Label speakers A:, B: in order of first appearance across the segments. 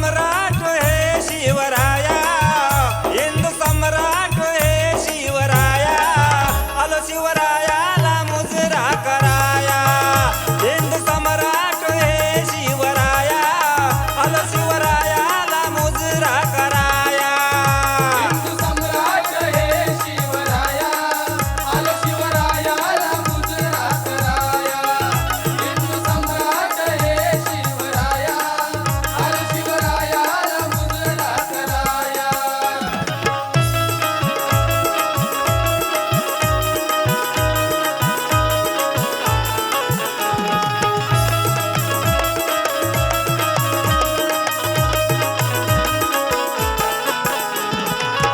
A: सम्राट हे शिवराया, हिंदू सम्राट हे शिवराया, आलो शिवरायाला मुजरा कराया। हिंदू सम्राट हे शिवराया, आलो शिवरायाला मुजरा कराया।
B: हिंदू सम्राट हे शिवराया, आलो शिवरायाला मुजरा कराया। हिंदू सम्राट हे शिवराया, आलो शिवरायाला मुजरा कराया।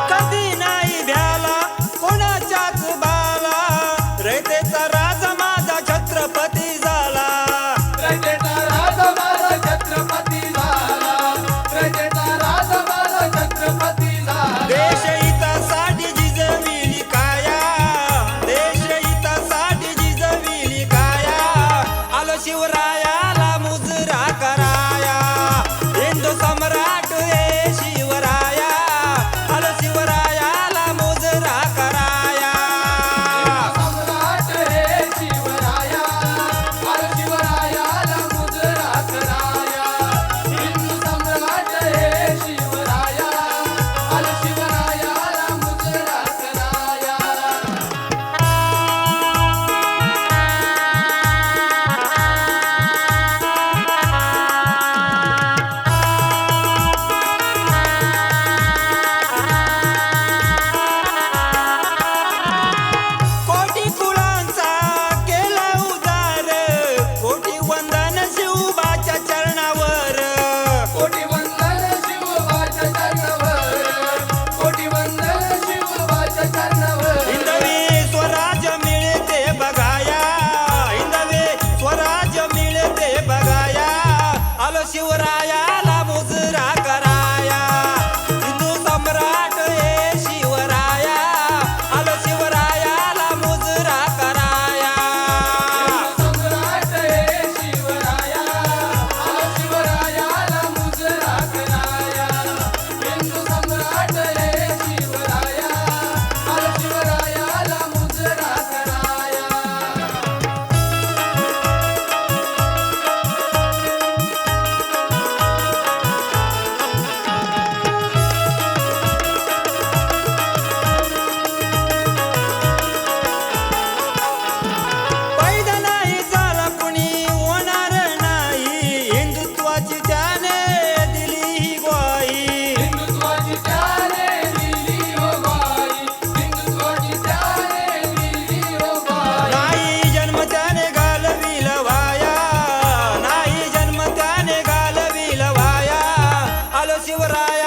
A: कधी नाही भ्याला कोणाच्याच बाला, रयतेचा राजा माझा छत्रपती झाला।
B: प्रजेचा राजा माझा छत्रपती झाला, प्रजेचा राजा माझा छत्रपती झाला।
A: देश हितासाठी जिजविली काया, देश हितासाठी जिजविली काया, आलो शिवरायाला मुजरा कराया। हिंदू सम्राट हे शिवराया, आलो शिवरायाला मुजरा कराया।
B: सम्राट हे शिवराया, आलो शिवरायाला मुजरा कराया। हिंदू सम्राट हे शिवराया, आलो शिवरायाला मुजरा कराया।
A: कोटी कुळांचा केला उदार, कोटी वंदन शिवबाच्या चरणावर।
B: कोटी वंदन शिवबाच्या चरणावर, कोटी वंदन शिवबाच्या चरणावर।
A: हिंदवी स्वराज्य मिळते बघाया, हिंदवी स्वराज्य मिळते बघाया, आलो शिवरायाला मुजरा कराया। हिंदू सम्राट हे शिवराया, आलो शिवरायाला मुजरा कराया।
B: सम्राट हे शिवराया, आलो शिवरायाला मुजरा कराया। हिंदू सम्राट हे शिवराया, आलो शिवरायाला मुजरा कराया।
A: पैदा नाही झाला कुणी होणार नाही, हिंदुत्वाची त्याने दिली ही ग्वाही।
B: हिंदुत्वाची त्याने दिली हो ग्वाही, हिंदुत्वाची त्याने दिली हो ग्वाही।
A: नाही जन्म त्याने घालविल वाया, नाही जन्म त्याने घालविल वाया, आलो शिवराया